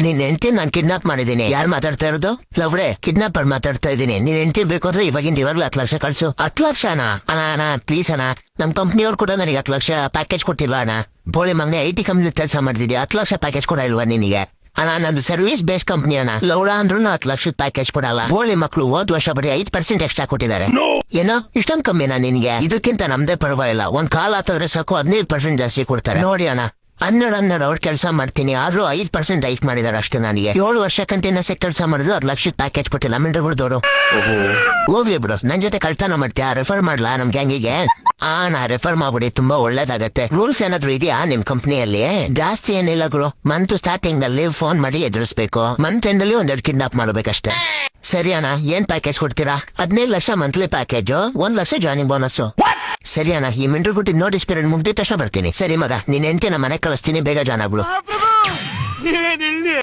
ನಿನ್ ಹೆಂಡತಿ ನಾನ್ ಕಿಡ್ನಾಪ್ ಮಾಡಿದೀನಿ. ಯಾರು ಮಾತಾಡ್ತಾ ಇರೋದು? ಲವ್ರೆ, ಕಿಡ್ನಾಪರ್ ಮಾತಾಡ್ತಾ ಇದ್ದೀನಿ. ನಿನ್ ಹೆಂಡತಿ ಬೇಕು ಅಂದ್ರೆ ಇವಾಗ್ಲೂ 10 ಲಕ್ಷ ಕಳ್ಸು. 10 ಲಕ್ಷನಾ? ಅಣ್ಣ ಪ್ಲೀಸ್ ಅಣ್ಣ, ನಮ್ ಕಂಪ್ನಿಯವ್ರು ಕೂಡ ನನಗೆ 10 ಲಕ್ಷ ಪ್ಯಾಕೇಜ್ ಕೊಟ್ಟಿಲ್ಲ ಅಣ್ಣ. ಬೋಳಿ ಮಗನೆ, IT ಕಂಪ್ನಿ ಕೆಲಸ ಮಾಡ್ತಿದ್ಯಾ, 10 ಲಕ್ಷ ಪ್ಯಾಕೇಜ್ ಕೊಡ ಇಲ್ವಾ ನಿನಗೆ? ಅಣ್ಣ, ನಂದು ಸರ್ವಿಸ್ ಬೇಸ್ ಕಂಪ್ನಿ ಅಣ್ಣ. ಲೌಡ ಅಂದ್ರೂ 10 ಲಕ್ಷದ ಪ್ಯಾಕೇಜ್ ಕೊಡಲ್ಲ. ಬೋಳಿ ಮಕ್ಳು ಹೋದ್ ವರ್ಷ ಬರೀ 5% ಎಕ್ಸ್ಟ್ರಾ ಕೊಟ್ಟಿದ್ದಾರೆ. ಏನೋ ಇಷ್ಟೊಂದು ಕಮ್ಮಿನಾ ನಿನ್ಗೆ? ಇದಕ್ಕಿಂತ ನಮ್ದೇ ಪರವಾಗಿಲ್ಲ. ಒಂದ್ ಕಾಲ್ ಹಾಕಿದ್ರೆ ಸಾಕು 15% ಜಾಸ್ತಿ ಕೊಡ್ತಾರೆ. ನೋಡಿ ಅಣ್ಣ, 12 ಅವ್ರ ಕೆಲಸ ಮಾಡ್ತೀನಿ, ಆದ್ರೂ 5% ಹೈಕ್ ಮಾಡಿದಾರೆ ಅಷ್ಟೇ. ನನಗೆ 7 ವರ್ಷ ಕಂಟಿನ್ಯೂಸ್ ಕೆಲಸ ಮಾಡಿದ್ರು 10 ಲಕ್ಷದ ಪ್ಯಾಕೇಜ್ ಕೊಟ್ಟಿಲ್ಲ. ಮಿಂಡ್ರಗುಡ್ದವ್ರು ಹೋಗ್ಲಿ ಬಿಡು. ನನ್ ಜೊತೆ ಕಳ್ತನ ಮಾಡ್ತೀಯಾ? ರೆಫರ್ ಮಾಡ್ಲಾ ನಮ್ ಗ್ಯಾಂಗಿಗೆ? ನಾ ರೆಫರ್ ಮಾಡ್ಬಿಡಿ, ತುಂಬಾ ಒಳ್ಳೇದಾಗತ್ತೆ. ರೂಲ್ಸ್ ಏನಾದ್ರು ಇದೆಯಾ ನಿಮ್ ಕಂಪ್ನಿಯಲ್ಲಿ? ಜಾಸ್ತಿ ಏನಿಲ್ಲ ಗುರು. ಮಂತ್ ಸ್ಟಾರ್ಟಿಂಗ್ ಅಲ್ಲಿ ಫೋನ್ ಮಾಡಿ ಎದುರಿಸ್ಬೇಕು. ಮಂತ್ ಎಂಡ್ ಅಲ್ಲಿ 1-2 ಕಿಡ್ನಾಪ್ ಮಾಡ್ಬೇಕಷ್ಟೇ. ಸರಿ ಅಣ್ಣ, ಏನ್ ಪ್ಯಾಕೇಜ್ ಕೊಡ್ತೀರಾ? 15 lakh monthly package, 1 lakh joining bonus. ಸರಿ ಅಣ್ಣ, ಈ ಮಿಂಡ್ರಗುಡ್ಡಿ ನೋಟಿಸ್ ಪೀರಿಯಡ್ ಮುಗ್ದಿದ ತಕ್ಷಣ ಬರ್ತೀನಿ. ಸರಿ ಮಗ, ನಿನ್ ಹೆಂಡತಿನ ಮನೆ ಕಳಿಸ್ತೀನಿ, ಬೇಗ ಜಾಯ್ನ್ ಆಗ್ಬಿಡು.